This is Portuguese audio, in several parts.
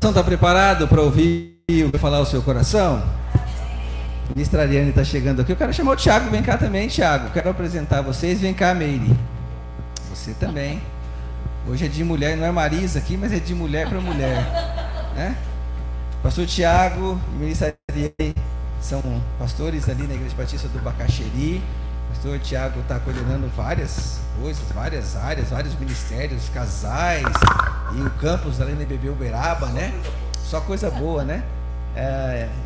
Está preparado para ouvir o falar o seu coração? A ministra Ariane está chegando aqui. Eu quero chamar o Tiago. Vem cá também, Tiago. Quero apresentar vocês. Vem cá, Meire. Você também. Hoje é de mulher, não é Marisa aqui, mas é de mulher para mulher, né? Pastor Tiago e ministra Ariane são pastores ali na Igreja Batista do Bacaxeri. O pastor Tiago está coordenando várias coisas, várias áreas, vários ministérios, casais, e o campus ali na IBB Uberaba, né? Só coisa boa, né?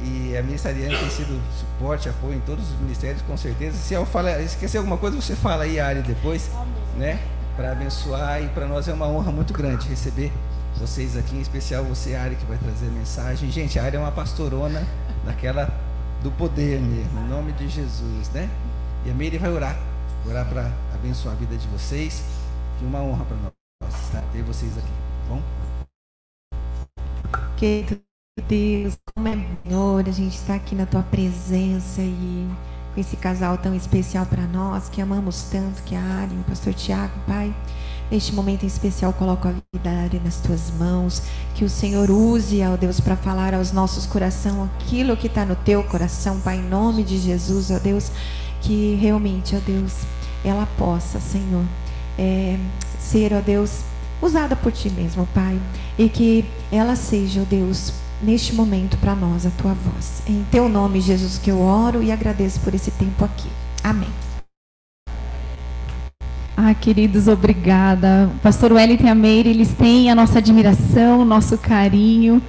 E a ministra Ariane tem sido suporte, apoio em todos os ministérios, com certeza. Se eu esquecer alguma coisa, você fala aí, Ari, depois, né? Para abençoar, e para nós é uma honra muito grande receber vocês aqui, em especial você, Ari, que vai trazer a mensagem. Gente, a Ari é uma pastorona daquela do poder mesmo, em nome de Jesus, né? E a Meire vai orar para abençoar a vida de vocês. E uma honra para nós ter vocês aqui, tá bom? Querido Deus, como é Senhor, a gente está aqui na tua presença e com esse casal tão especial para nós, que amamos tanto, que é a Ari e o pastor Tiago, Pai. Neste momento em especial, coloco a vida da Ari nas tuas mãos, que o Senhor use, ó Deus, para falar aos nossos corações aquilo que está no teu coração, Pai, em nome de Jesus, ó Deus, que realmente, ó Deus, ela possa, Senhor, ser, ó Deus, usada por ti mesmo, Pai, e que ela seja, ó Deus, neste momento para nós a tua voz. Em teu nome, Jesus, que eu oro e agradeço por esse tempo aqui. Amém. Queridos, obrigada. O pastor Wellington e a Meire, eles têm a nossa admiração, o nosso carinho,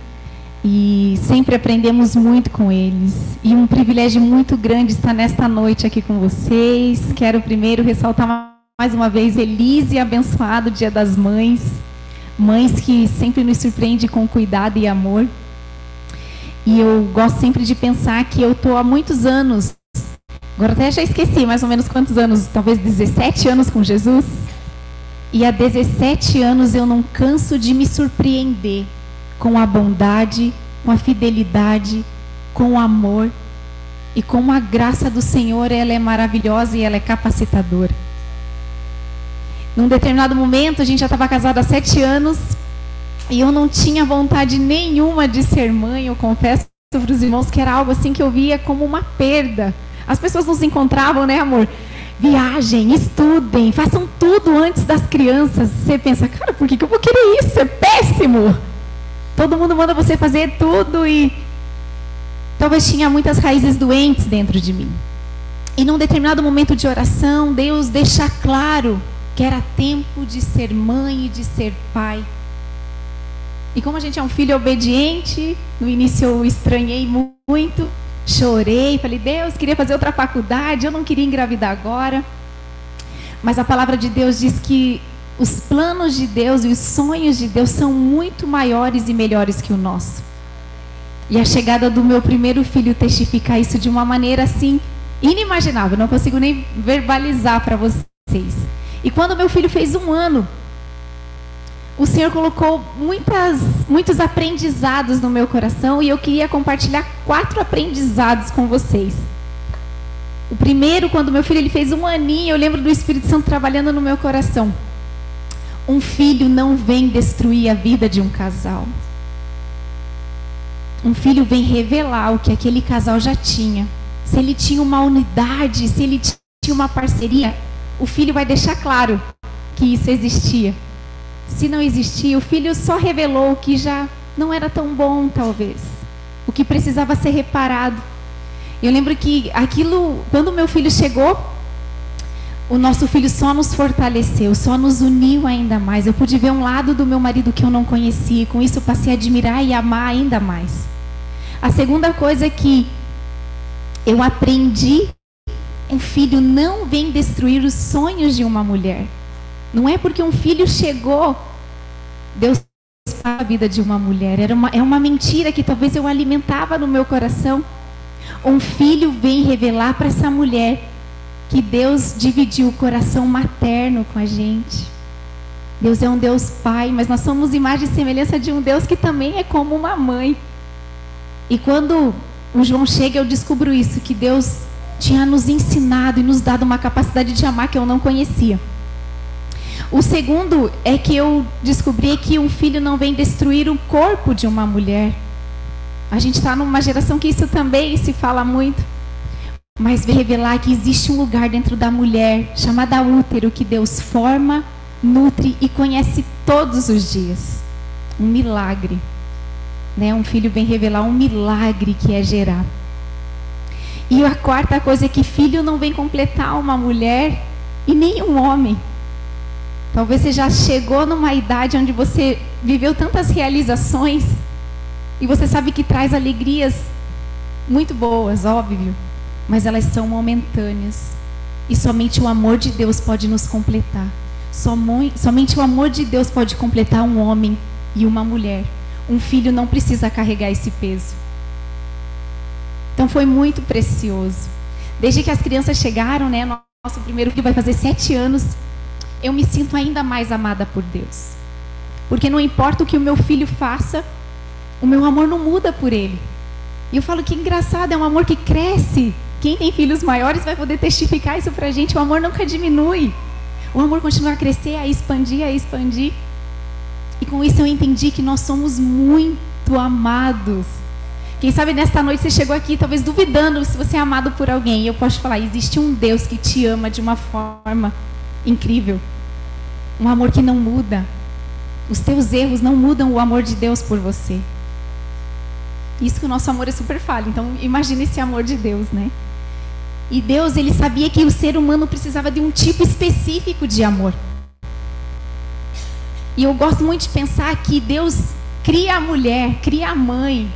e sempre aprendemos muito com eles. E um privilégio muito grande estar nesta noite aqui com vocês. Quero primeiro ressaltar mais uma vez, feliz e abençoado Dia das Mães. Mães que sempre nos surpreendem com cuidado e amor. E eu gosto sempre de pensar que eu estou há muitos anos, agora até já esqueci mais ou menos quantos anos, talvez 17 anos com Jesus. E há 17 anos eu não canso de me surpreender com a bondade, com a fidelidade, com o amor e com a graça do Senhor. Ela é maravilhosa e ela é capacitadora. Num determinado momento, a gente já estava casado há 7 anos e eu não tinha vontade nenhuma de ser mãe. Eu confesso para os irmãos que era algo assim que eu via como uma perda. As pessoas nos encontravam, né, amor? Viajem, estudem, façam tudo antes das crianças. Você pensa, cara, por que eu vou querer isso? É péssimo. Todo mundo manda você fazer tudo e talvez tinha muitas raízes doentes dentro de mim. E num determinado momento de oração, Deus deixa claro que era tempo de ser mãe e de ser pai. E como a gente é um filho obediente, no início eu estranhei muito, chorei, falei, Deus, queria fazer outra faculdade, eu não queria engravidar agora. Mas a palavra de Deus diz que os planos de Deus e os sonhos de Deus são muito maiores e melhores que o nosso. E a chegada do meu primeiro filho testifica isso de uma maneira assim inimaginável, não consigo nem verbalizar para vocês. E quando meu filho fez 1 ano, o Senhor colocou muitos aprendizados no meu coração e eu queria compartilhar 4 aprendizados com vocês. O primeiro, quando meu filho ele fez 1 aninho, eu lembro do Espírito Santo trabalhando no meu coração. Um filho não vem destruir a vida de um casal. Um filho vem revelar o que aquele casal já tinha. Se ele tinha uma unidade, se ele tinha uma parceria, o filho vai deixar claro que isso existia. Se não existia, o filho só revelou o que já não era tão bom, talvez. O que precisava ser reparado. Eu lembro que aquilo, quando meu filho chegou, o nosso filho só nos fortaleceu, só nos uniu ainda mais. Eu pude ver um lado do meu marido que eu não conhecia. E com isso eu passei a admirar e amar ainda mais. A segunda coisa que eu aprendi, um filho não vem destruir os sonhos de uma mulher. Não é porque um filho chegou, Deus para a vida de uma mulher. É uma mentira que talvez eu alimentava no meu coração. Um filho vem revelar para essa mulher que Deus dividiu o coração materno com a gente. Deus é um Deus Pai, mas nós somos imagem e semelhança de um Deus que também é como uma mãe. E quando o João chega, eu descubro isso, que Deus tinha nos ensinado e nos dado uma capacidade de amar que eu não conhecia. O segundo é que eu descobri que um filho não vem destruir o corpo de uma mulher. A gente está numa geração que isso também se fala muito. Mas vem revelar que existe um lugar dentro da mulher, chamada útero, que Deus forma, nutre e conhece todos os dias. Um milagre. Né? Um filho vem revelar um milagre que é gerar. E a quarta coisa é que filho não vem completar uma mulher e nem um homem. Talvez você já chegou numa idade onde você viveu tantas realizações e você sabe que traz alegrias muito boas, óbvio, mas elas são momentâneas. E somente o amor de Deus pode nos completar. Somente o amor de Deus pode completar um homem e uma mulher. Um filho não precisa carregar esse peso. Então foi muito precioso. Desde que as crianças chegaram, né, nosso primeiro filho vai fazer 7 anos, eu me sinto ainda mais amada por Deus. Porque não importa o que o meu filho faça, o meu amor não muda por ele. E eu falo que engraçado, é um amor que cresce. Quem tem filhos maiores vai poder testificar isso pra gente. O amor nunca diminui. O amor continua a crescer, a expandir, a expandir. E com isso eu entendi que nós somos muito amados. Quem sabe nesta noite você chegou aqui talvez duvidando se você é amado por alguém. E eu posso falar, existe um Deus que te ama de uma forma incrível. Um amor que não muda. Os teus erros não mudam o amor de Deus por você. Isso que o nosso amor é super falho. Então imagine esse amor de Deus, né? E Deus, ele sabia que o ser humano precisava de um tipo específico de amor. E eu gosto muito de pensar que Deus cria a mulher, cria a mãe,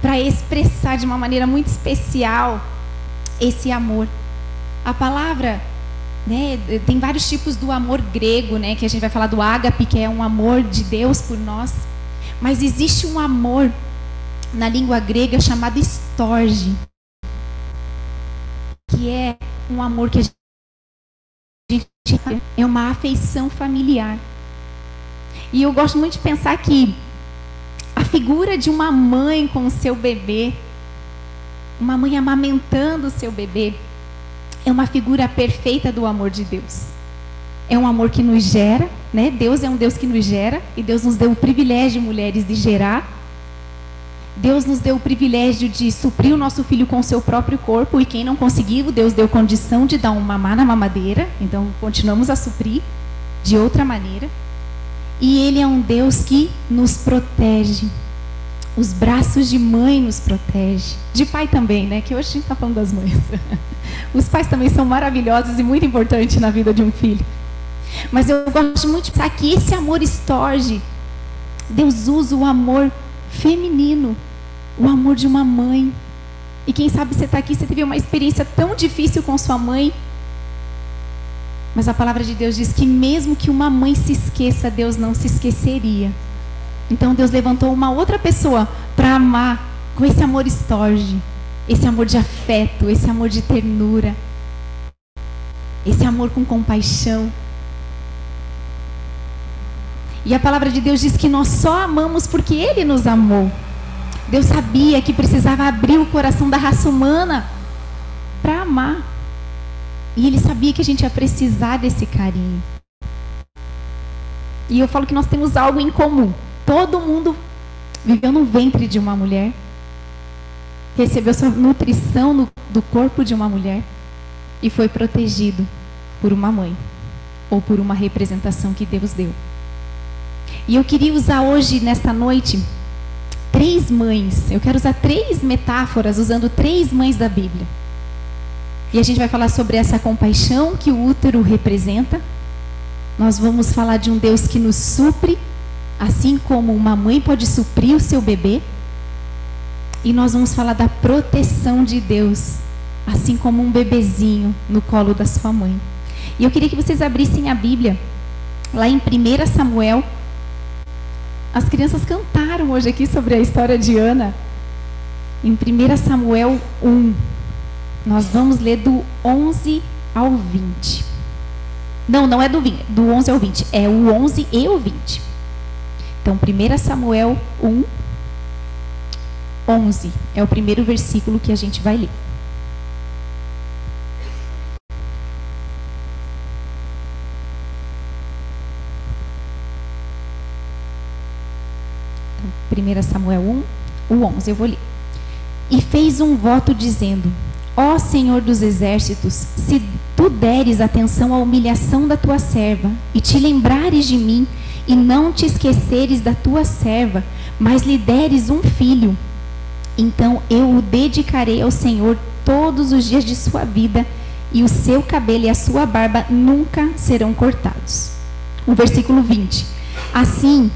para expressar de uma maneira muito especial esse amor. A palavra, né, tem vários tipos do amor grego, né, que a gente vai falar do ágape, que é um amor de Deus por nós. Mas existe um amor na língua grega chamado storge, que é um amor que a gente é uma afeição familiar. E eu gosto muito de pensar que a figura de uma mãe com o seu bebê, uma mãe amamentando o seu bebê, é uma figura perfeita do amor de Deus. É um amor que nos gera, né? Deus é um Deus que nos gera, e Deus nos deu o privilégio, mulheres, de gerar. Deus nos deu o privilégio de suprir o nosso filho com o seu próprio corpo, e quem não conseguiu, Deus deu condição de dar um mamar na mamadeira, então continuamos a suprir de outra maneira. E Ele é um Deus que nos protege. Os braços de mãe nos protege. De pai também, né? Que hoje a gente está falando das mães. Os pais também são maravilhosos e muito importantes na vida de um filho. Mas eu gosto muito de pensar que esse amor storge, Deus usa o amor feminino, o amor de uma mãe. E quem sabe você está aqui, você teve uma experiência tão difícil com sua mãe. Mas a palavra de Deus diz que mesmo que uma mãe se esqueça, Deus não se esqueceria. Então Deus levantou uma outra pessoa para amar com esse amor storge, esse amor de afeto, esse amor de ternura, esse amor com compaixão. E a palavra de Deus diz que nós só amamos porque Ele nos amou. Deus sabia que precisava abrir o coração da raça humana para amar. E Ele sabia que a gente ia precisar desse carinho. E eu falo que nós temos algo em comum. Todo mundo viveu no ventre de uma mulher, recebeu sua nutrição do corpo de uma mulher e foi protegido por uma mãe ou por uma representação que Deus deu. E eu queria usar hoje, nesta noite, 3 mães. Eu quero usar 3 metáforas, usando 3 mães da Bíblia. E a gente vai falar sobre essa compaixão que o útero representa. Nós vamos falar de um Deus que nos supre, assim como uma mãe pode suprir o seu bebê. E nós vamos falar da proteção de Deus, assim como um bebezinho no colo da sua mãe. E eu queria que vocês abrissem a Bíblia, lá em 1 Samuel. As crianças cantaram hoje aqui sobre a história de Ana. Em 1 Samuel 1. Nós vamos ler do 11 ao 20. Não é do 11 ao 20. É o 11 e o 20. Então, 1 Samuel 1, 11. É o primeiro versículo que a gente vai ler. 1 Samuel 1, o 11, eu vou ler. E fez um voto dizendo: ó Senhor dos exércitos, se tu deres atenção à humilhação da tua serva, e te lembrares de mim, e não te esqueceres da tua serva, mas lhe deres um filho, então eu o dedicarei ao Senhor todos os dias de sua vida, e o seu cabelo e a sua barba nunca serão cortados. O versículo 20. Assim,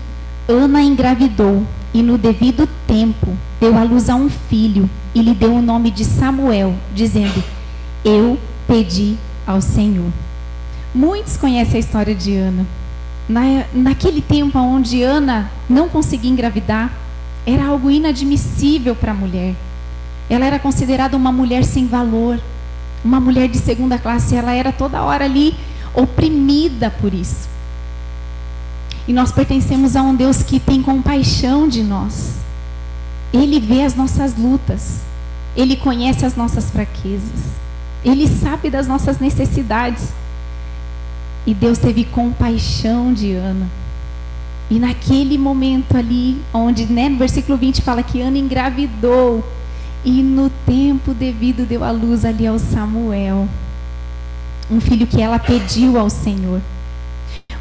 Ana engravidou, e no devido tempo deu à luz a um filho, e lhe deu o nome de Samuel, dizendo: eu pedi ao Senhor. Muitos conhecem a história de Ana. Naquele tempo onde Ana não conseguia engravidar, era algo inadmissível para a mulher. Ela era considerada uma mulher sem valor, uma mulher de segunda classe. Ela era toda hora ali oprimida por isso. E nós pertencemos a um Deus que tem compaixão de nós. Ele vê as nossas lutas, Ele conhece as nossas fraquezas, Ele sabe das nossas necessidades. E Deus teve compaixão de Ana. E naquele momento ali, onde no versículo 20 fala que Ana engravidou, e no tempo devido deu à luz ali ao Samuel, um filho que ela pediu ao Senhor.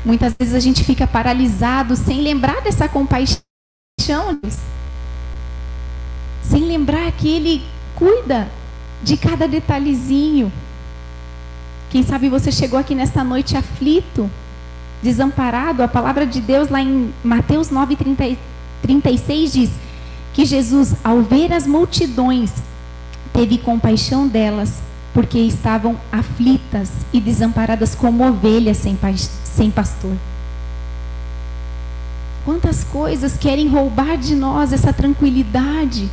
Muitas vezes a gente fica paralisado sem lembrar dessa compaixão, sem lembrar que Ele cuida de cada detalhezinho. Quem sabe você chegou aqui nesta noite aflito, desamparado. A palavra de Deus lá em Mateus 9:36 diz que Jesus, ao ver as multidões, teve compaixão delas, porque estavam aflitas e desamparadas como ovelhas sem pastor. Quantas coisas querem roubar de nós essa tranquilidade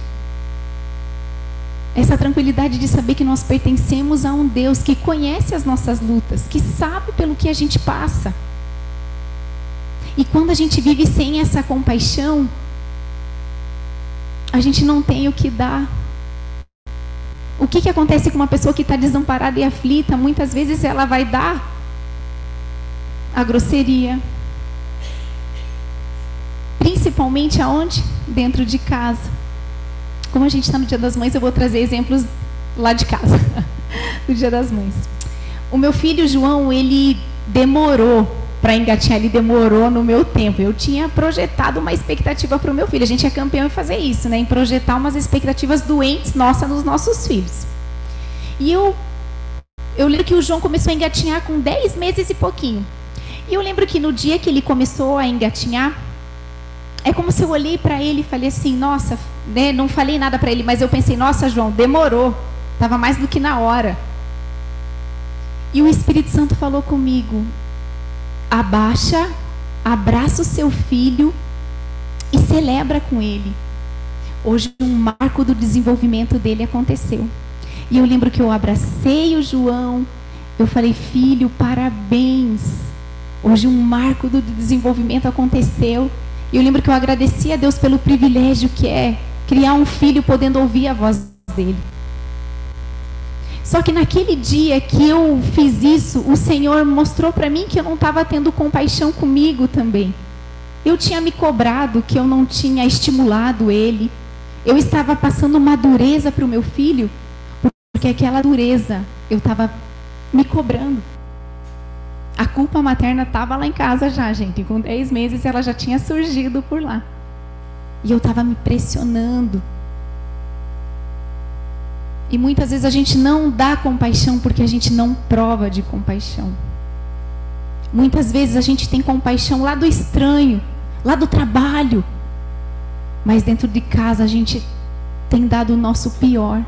de saber que nós pertencemos a um Deus que conhece as nossas lutas, que sabe pelo que a gente passa. E quando a gente vive sem essa compaixão, a gente não tem o que dar. O que acontece com uma pessoa que está desamparada e aflita? Muitas vezes ela vai dar a grosseria. Principalmente aonde? Dentro de casa. Como a gente está no Dia das Mães, eu vou trazer exemplos lá de casa, do Dia das Mães. O meu filho João, ele demorou para engatinhar, ele demorou no meu tempo. Eu tinha projetado uma expectativa para o meu filho. A gente é campeão em fazer isso, né? Em projetar umas expectativas doentes nossas nos nossos filhos. E eu lembro que o João começou a engatinhar com 10 meses e pouquinho. E eu lembro que no dia que ele começou a engatinhar, é como se eu olhei para ele e falei assim, nossa, né? Não falei nada para ele, mas eu pensei, nossa, João, demorou. Estava mais do que na hora. E o Espírito Santo falou comigo: abaixa, abraça o seu filho e celebra com ele. Hoje um marco do desenvolvimento dele aconteceu. E eu lembro que eu abracei o João, eu falei, filho, parabéns. Hoje um marco do desenvolvimento aconteceu. E eu lembro que eu agradeci a Deus pelo privilégio que é criar um filho podendo ouvir a voz dele. Só que naquele dia que eu fiz isso, o Senhor mostrou para mim que eu não estava tendo compaixão comigo também. Eu tinha me cobrado, que eu não tinha estimulado ele. Eu estava passando uma dureza para o meu filho, porque aquela dureza eu estava me cobrando. A culpa materna estava lá em casa já, gente. Com 10 meses ela já tinha surgido por lá. E eu estava me pressionando. E muitas vezes a gente não dá compaixão porque a gente não prova de compaixão. Muitas vezes a gente tem compaixão lá do estranho, lá do trabalho. Mas dentro de casa a gente tem dado o nosso pior.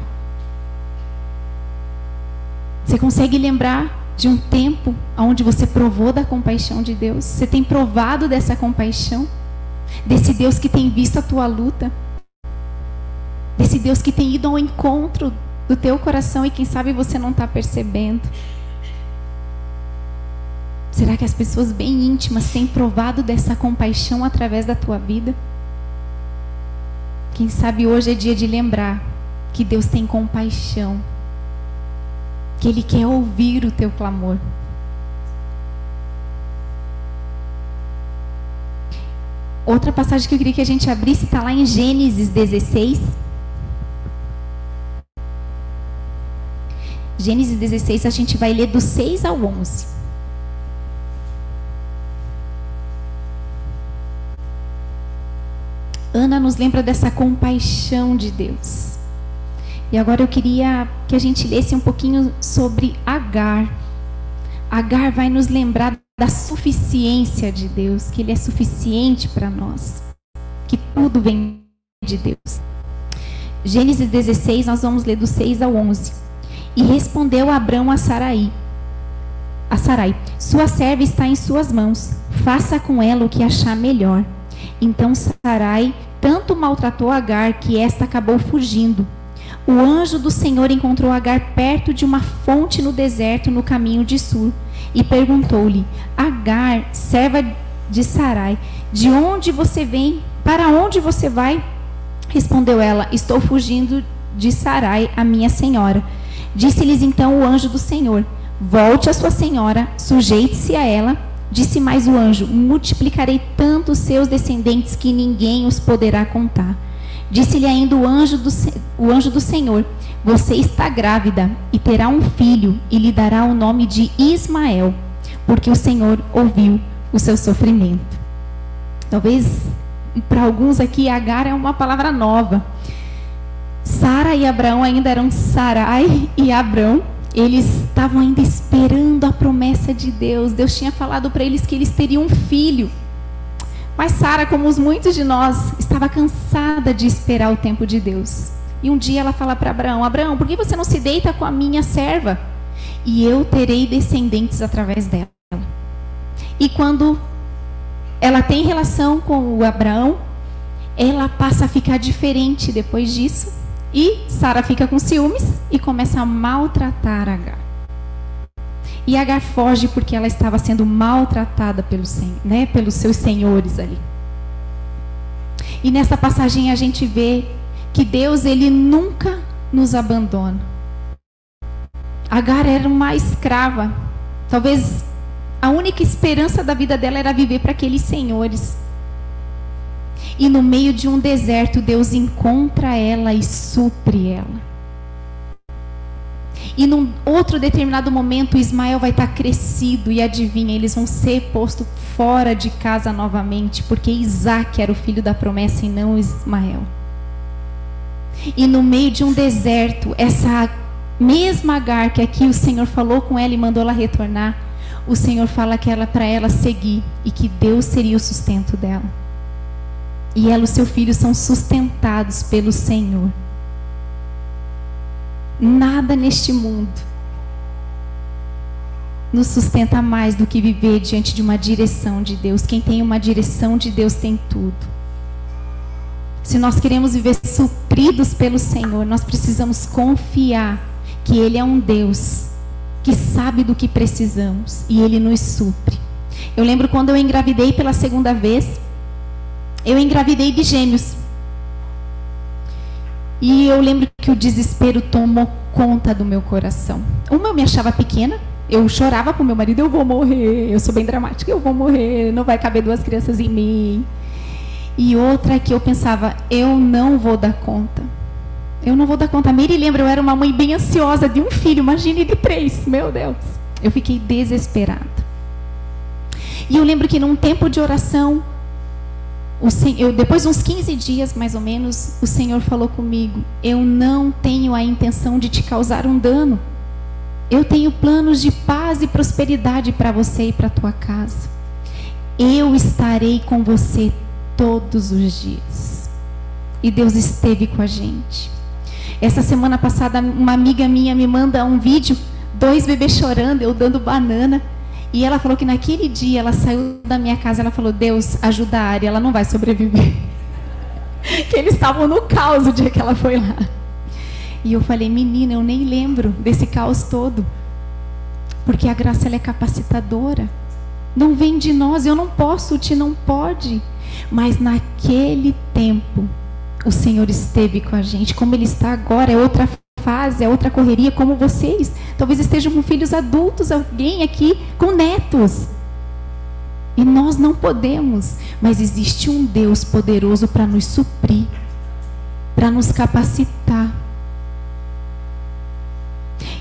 Você consegue lembrar de um tempo onde você provou da compaixão de Deus? Você tem provado dessa compaixão? Desse Deus que tem visto a tua luta? Desse Deus que tem ido ao encontro do teu coração e quem sabe você não está percebendo? Será que as pessoas bem íntimas têm provado dessa compaixão através da tua vida? Quem sabe hoje é dia de lembrar que Deus tem compaixão, que Ele quer ouvir o teu clamor. Outra passagem que eu queria que a gente abrisse está lá em Gênesis 16. Gênesis 16, a gente vai ler do 6 ao 11. Ana nos lembra dessa compaixão de Deus. E agora eu queria que a gente lesse um pouquinho sobre Agar. Agar vai nos lembrar da suficiência de Deus, que Ele é suficiente para nós, que tudo vem de Deus. Gênesis 16, nós vamos ler do 6 ao 11. E respondeu Abrão a Sarai, sua serva está em suas mãos, faça com ela o que achar melhor. Então Sarai tanto maltratou Agar que esta acabou fugindo. O anjo do Senhor encontrou Agar perto de uma fonte no deserto no caminho de Sur e perguntou-lhe: Agar, serva de Sarai, de onde você vem? Para onde você vai? Respondeu ela: estou fugindo de Sarai, a minha senhora. Disse-lhes então o anjo do Senhor: volte a sua senhora, sujeite-se a ela. Disse mais o anjo: multiplicarei tanto os seus descendentes que ninguém os poderá contar. Disse-lhe ainda o anjo do Senhor: você está grávida e terá um filho e lhe dará o nome de Ismael, porque o Senhor ouviu o seu sofrimento. Talvez para alguns aqui Agar é uma palavra nova. Sara e Abraão ainda eram Sarai e Abrão. Eles estavam ainda esperando a promessa de Deus. Deus tinha falado para eles que eles teriam um filho. Mas Sara, como muitos de nós, estava cansada de esperar o tempo de Deus. E um dia ela fala para Abraão: Abraão, por que você não se deita com a minha serva? E eu terei descendentes através dela. E quando ela tem relação com o Abraão, ela passa a ficar diferente depois disso. E Sara fica com ciúmes e começa a maltratar Agar. E Agar foge porque ela estava sendo maltratada pelos seus senhores ali. E nessa passagem a gente vê que Deus, Ele nunca nos abandona. Agar era uma escrava. Talvez a única esperança da vida dela era viver para aqueles senhores. E no meio de um deserto, Deus encontra ela e supre ela. E num outro determinado momento, Ismael vai estar crescido e adivinha, eles vão ser postos fora de casa novamente, porque Isaac era o filho da promessa e não Ismael. E no meio de um deserto, essa mesma Agar que aqui o Senhor falou com ela e mandou ela retornar, o Senhor fala que ela para ela seguir e que Deus seria o sustento dela. E ela e o seu filho são sustentados pelo Senhor. Nada neste mundo nos sustenta mais do que viver diante de uma direção de Deus. Quem tem uma direção de Deus tem tudo. Se nós queremos viver supridos pelo Senhor, nós precisamos confiar que Ele é um Deus que sabe do que precisamos e Ele nos supre. Eu lembro quando eu engravidei pela segunda vez, eu engravidei de gêmeos. E eu lembro que o desespero tomou conta do meu coração. Uma, eu me achava pequena, eu chorava com meu marido: eu vou morrer, eu sou bem dramática, eu vou morrer, não vai caber duas crianças em mim. E outra que eu pensava: eu não vou dar conta. Eu não vou dar conta. A Meire lembra, eu era uma mãe bem ansiosa de um filho, imagine de 3, meu Deus. Eu fiquei desesperada. E eu lembro que num tempo de oração, depois de uns 15 dias, mais ou menos, o Senhor falou comigo: eu não tenho a intenção de te causar um dano. Eu tenho planos de paz e prosperidade para você e para a tua casa. Eu estarei com você todos os dias. E Deus esteve com a gente. Essa semana passada, uma amiga minha me manda um vídeo, 2 bebês chorando, eu dando banana. E ela falou que naquele dia ela saiu da minha casa, ela falou: Deus, ajuda a Ari, ela não vai sobreviver. Que eles estavam no caos o dia que ela foi lá. E eu falei: menina, eu nem lembro desse caos todo. Porque a graça, ela é capacitadora. Não vem de nós, eu não posso, o Ti não pode. Mas naquele tempo, o Senhor esteve com a gente. Como Ele está agora, é outra fase, é outra correria, como vocês. Talvez estejam com filhos adultos, alguém aqui com netos. E nós não podemos, mas existe um Deus poderoso para nos suprir, para nos capacitar.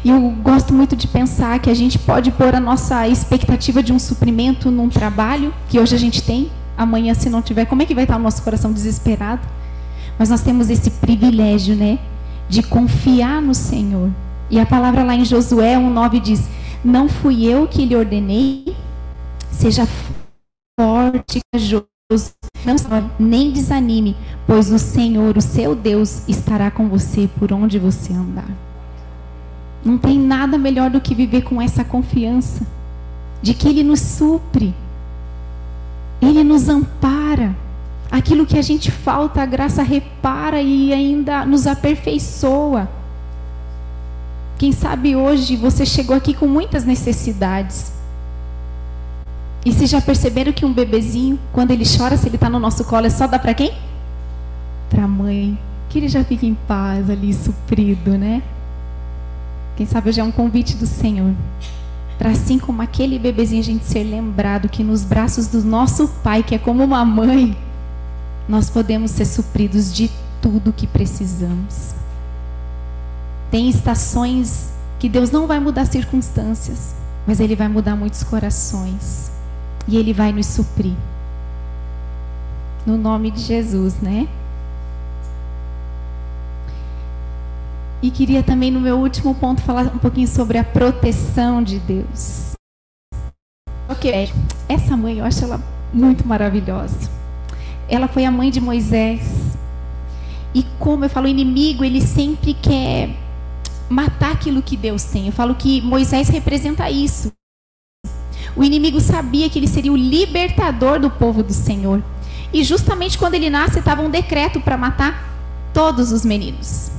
E eu gosto muito de pensar que a gente pode pôr a nossa expectativa de um suprimento num trabalho, que hoje a gente tem, amanhã se não tiver, como é que vai estar o nosso coração desesperado? Mas nós temos esse privilégio, né, de confiar no Senhor. E a palavra lá em Josué 1:9 diz: não fui eu que lhe ordenei, seja forte e corajoso, não nem desanime, pois o Senhor, o seu Deus, estará com você por onde você andar. Não tem nada melhor do que viver com essa confiança de que Ele nos supre, Ele nos ampara. Aquilo que a gente falta, a graça repara e ainda nos aperfeiçoa. Quem sabe hoje você chegou aqui com muitas necessidades. E vocês já perceberam que um bebezinho, quando ele chora, se ele está no nosso colo, é só dar para quem? Para a mãe. Que ele já fica em paz ali, suprido, né? Quem sabe hoje é um convite do Senhor. Para assim como aquele bebezinho, a gente ser lembrado que nos braços do nosso Pai, que é como uma mãe, nós podemos ser supridos de tudo que precisamos. Tem estações que Deus não vai mudar circunstâncias, mas Ele vai mudar muitos corações. E Ele vai nos suprir. No nome de Jesus, né? E queria também, no meu último ponto, falar um pouquinho sobre a proteção de Deus. Ok, essa mãe, eu acho ela muito maravilhosa. Ela foi a mãe de Moisés. E como eu falo, o inimigo, ele sempre quer matar aquilo que Deus tem. Eu falo que Moisés representa isso. O inimigo sabia que ele seria o libertador do povo do Senhor. E justamente quando ele nasce, estava um decreto para matar todos os meninos.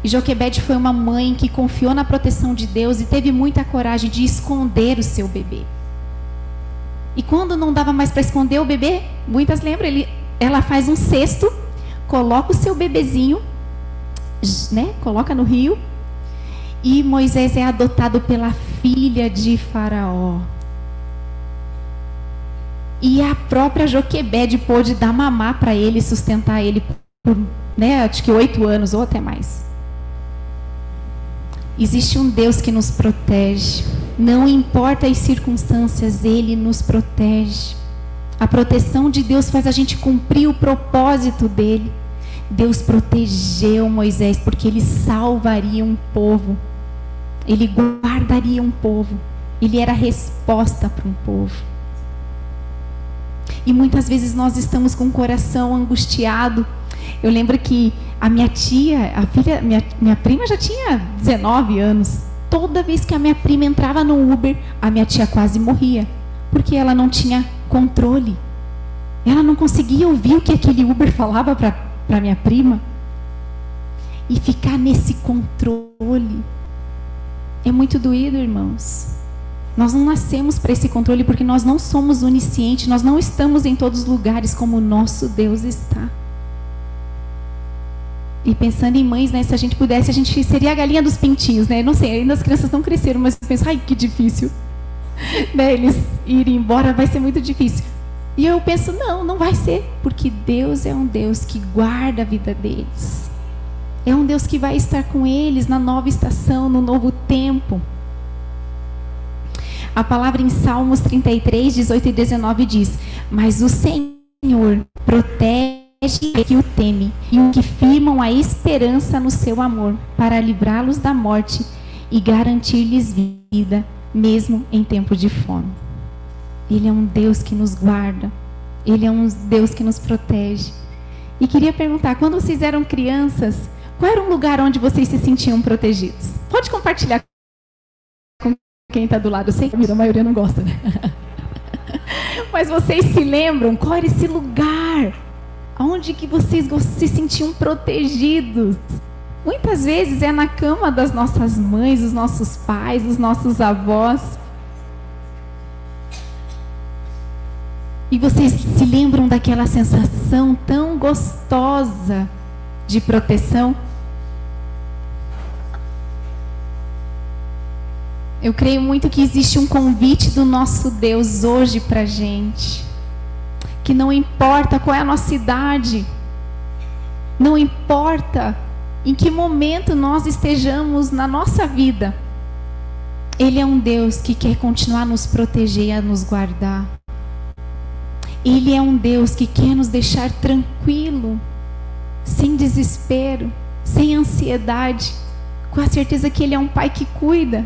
E Joquebede foi uma mãe que confiou na proteção de Deus e teve muita coragem de esconder o seu bebê. E quando não dava mais para esconder o bebê, muitas lembram, ela faz um cesto, coloca o seu bebezinho, né, coloca no rio, e Moisés é adotado pela filha de Faraó. E a própria Joquebede pôde dar mamar para ele, sustentar ele por, né, acho que 8 anos ou até mais. Existe um Deus que nos protege. Não importa as circunstâncias, Ele nos protege. A proteção de Deus faz a gente cumprir o propósito dEle. Deus protegeu Moisés porque Ele salvaria um povo. Ele guardaria um povo. Ele era a resposta para um povo. E muitas vezes nós estamos com o coração angustiado. Eu lembro que a minha tia, minha prima já tinha 19 anos. Toda vez que a minha prima entrava no Uber, a minha tia quase morria. Porque ela não tinha controle. Ela não conseguia ouvir o que aquele Uber falava para minha prima. E ficar nesse controle é muito doído, irmãos. Nós não nascemos para esse controle porque nós não somos oniscientes. Nós não estamos em todos os lugares como o nosso Deus está. E pensando em mães, né, se a gente pudesse, a gente seria a galinha dos pintinhos, né? Não sei, ainda as crianças não cresceram, mas eu penso, ai, que difícil. Né, eles irem embora vai ser muito difícil. E eu penso, não vai ser, porque Deus é um Deus que guarda a vida deles. É um Deus que vai estar com eles na nova estação, no novo tempo. A palavra em Salmos 33, 18 e 19 diz: mas o Senhor protege que o teme e o que firmam a esperança no seu amor, para livrá-los da morte e garantir-lhes vida, mesmo em tempo de fome. Ele é um Deus que nos guarda. Ele é um Deus que nos protege. E queria perguntar, quando vocês eram crianças, qual era um lugar onde vocês se sentiam protegidos? Pode compartilhar com quem está do lado. Eu sei que a maioria não gosta, né? Mas vocês se lembram qual era esse lugar onde que vocês se sentiam protegidos? Muitas vezes é na cama das nossas mães, dos nossos pais, dos nossos avós. E vocês se lembram daquela sensação tão gostosa de proteção? Eu creio muito que existe um convite do nosso Deus hoje para a gente. Que não importa qual é a nossa idade, não importa em que momento nós estejamos na nossa vida, Ele é um Deus que quer continuar a nos proteger e a nos guardar. Ele é um Deus que quer nos deixar tranquilo, sem desespero, sem ansiedade, com a certeza que Ele é um Pai que cuida.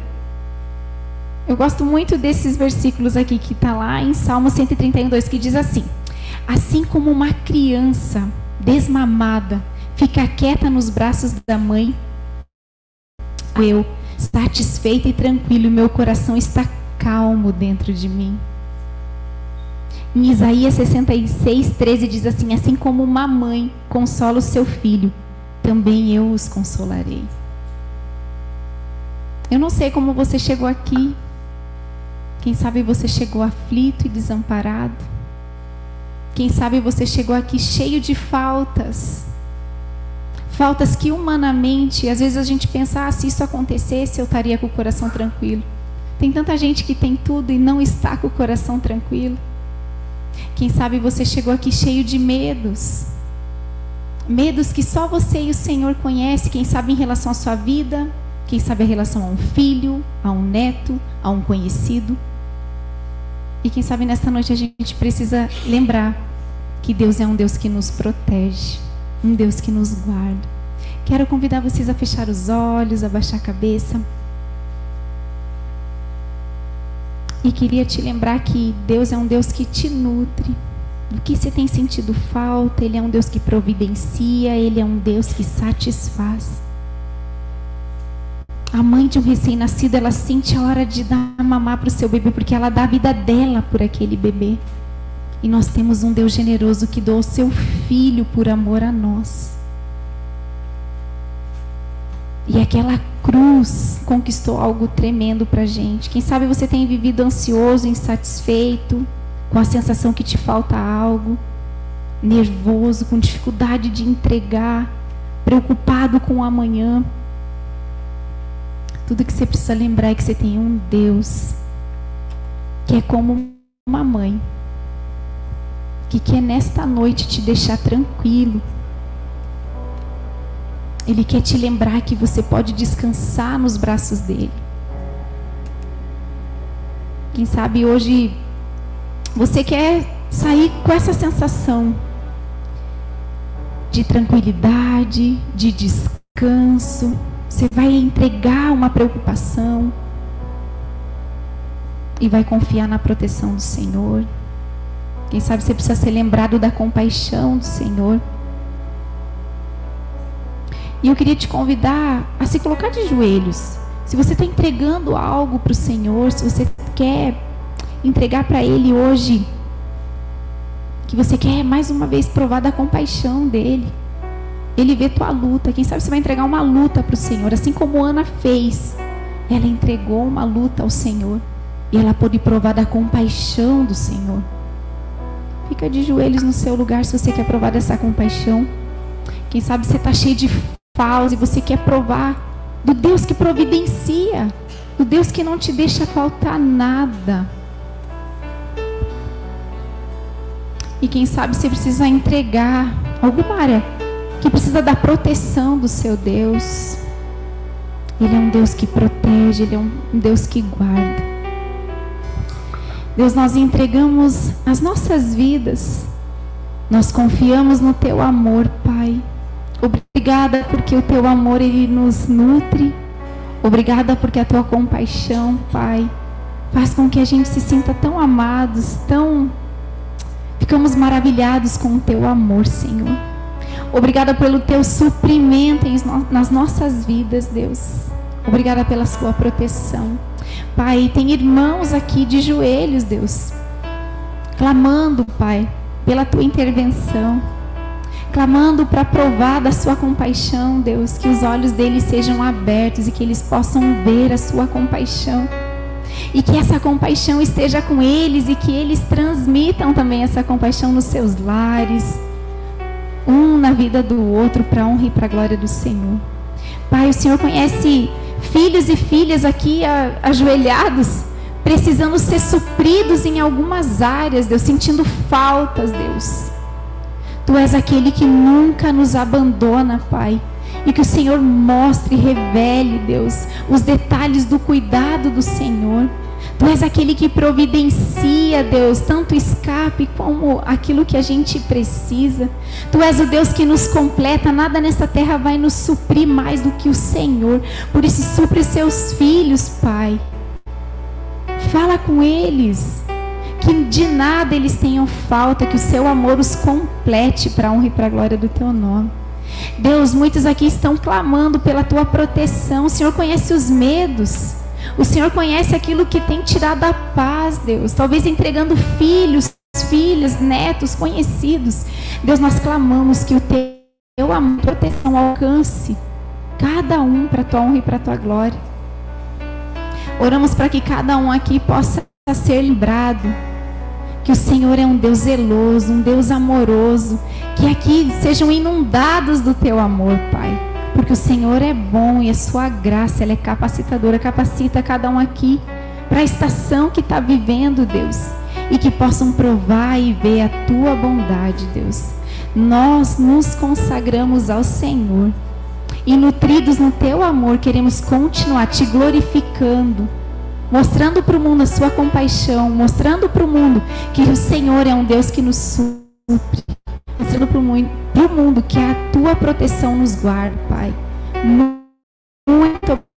Eu gosto muito desses versículos aqui que está lá em Salmo 131:2, que diz assim: assim como uma criança desmamada fica quieta nos braços da mãe, eu, satisfeito e tranquilo, meu coração está calmo dentro de mim. Em Isaías 66:13 diz assim: assim como uma mãe consola o seu filho, também eu os consolarei. Eu não sei como você chegou aqui. Quem sabe você chegou aflito e desamparado. Quem sabe você chegou aqui cheio de faltas. Faltas que humanamente, às vezes a gente pensa, se isso acontecesse, eu estaria com o coração tranquilo. Tem tanta gente que tem tudo e não está com o coração tranquilo. Quem sabe você chegou aqui cheio de medos. Medos que só você e o Senhor conhecem. Quem sabe em relação à sua vida, quem sabe em relação a um filho, a um neto, a um conhecido. E quem sabe nesta noite a gente precisa lembrar que Deus é um Deus que nos protege, um Deus que nos guarda. Quero convidar vocês a fechar os olhos, a baixar a cabeça. E queria te lembrar que Deus é um Deus que te nutre. Do que você tem sentido falta, Ele é um Deus que providencia, Ele é um Deus que satisfaz. A mãe de um recém-nascido, ela sente a hora de dar mamar para o seu bebê, porque ela dá a vida dela por aquele bebê. E nós temos um Deus generoso que doou o seu filho por amor a nós. E aquela cruz conquistou algo tremendo para a gente. Quem sabe você tem vivido ansioso, insatisfeito, com a sensação que te falta algo, nervoso, com dificuldade de entregar, preocupado com o amanhã. Tudo que você precisa lembrar é que você tem um Deus que é como uma mãe, que quer nesta noite te deixar tranquilo. Ele quer te lembrar que você pode descansar nos braços dele. Quem sabe hoje você quer sair com essa sensação de tranquilidade, de descanso. Você vai entregar uma preocupação e vai confiar na proteção do Senhor. Quem sabe você precisa ser lembrado da compaixão do Senhor. E eu queria te convidar a se colocar de joelhos. Se você está entregando algo para o Senhor, se você quer entregar para Ele hoje, que você quer mais uma vez provar da compaixão dEle. Ele vê tua luta. Quem sabe você vai entregar uma luta para o Senhor, assim como Ana fez. Ela entregou uma luta ao Senhor e ela pôde provar da compaixão do Senhor. Fica de joelhos no seu lugar se você quer provar dessa compaixão. Quem sabe você está cheio de faltas e você quer provar do Deus que providencia, do Deus que não te deixa faltar nada. E quem sabe você precisa entregar alguma área que precisa da proteção do seu Deus. Ele é um Deus que protege, Ele é um Deus que guarda. Deus, nós entregamos as nossas vidas, nós confiamos no Teu amor, Pai. Obrigada porque o Teu amor, Ele nos nutre. Obrigada porque a Tua compaixão, Pai, faz com que a gente se sinta tão amados, ficamos maravilhados com o Teu amor, Senhor. Obrigada pelo Teu suprimento nas nossas vidas, Deus. Obrigada pela Sua proteção. Pai, tem irmãos aqui de joelhos, Deus, clamando, Pai, pela Tua intervenção, clamando para provar da Sua compaixão, Deus, que os olhos deles sejam abertos e que eles possam ver a Sua compaixão. E que essa compaixão esteja com eles e que eles transmitam também essa compaixão nos seus lares, um na vida do outro, para a honra e para a glória do Senhor. Pai, o Senhor conhece Filhos e filhas aqui ajoelhados, precisando ser supridos em algumas áreas, Deus, sentindo faltas, Deus. Tu és aquele que nunca nos abandona, Pai. E que o Senhor mostre e revele, Deus, os detalhes do cuidado do Senhor. Tu és aquele que providencia, Deus, tanto escape como aquilo que a gente precisa. Tu és o Deus que nos completa. Nada nessa terra vai nos suprir mais do que o Senhor. Por isso, supre os seus filhos, Pai. Fala com eles, que de nada eles tenham falta, que o seu amor os complete para a honra e para a glória do teu nome. Deus, muitos aqui estão clamando pela tua proteção. O Senhor conhece os medos. O Senhor conhece aquilo que tem tirado a paz, Deus. Talvez entregando filhos, filhas, netos, conhecidos. Deus, nós clamamos que o teu amor, proteção alcance cada um para a tua honra e para a tua glória. Oramos para que cada um aqui possa ser lembrado que o Senhor é um Deus zeloso, um Deus amoroso. Que aqui sejam inundados do teu amor, Pai. Porque o Senhor é bom e a sua graça, ela é capacitadora. Capacita cada um aqui para a estação que está vivendo, Deus. E que possam provar e ver a tua bondade, Deus. Nós nos consagramos ao Senhor. E nutridos no teu amor, queremos continuar te glorificando. Mostrando para o mundo a sua compaixão. Mostrando para o mundo que o Senhor é um Deus que nos supre. Mostrando para o mundo que a tua proteção nos guarda, Pai. Muito obrigado.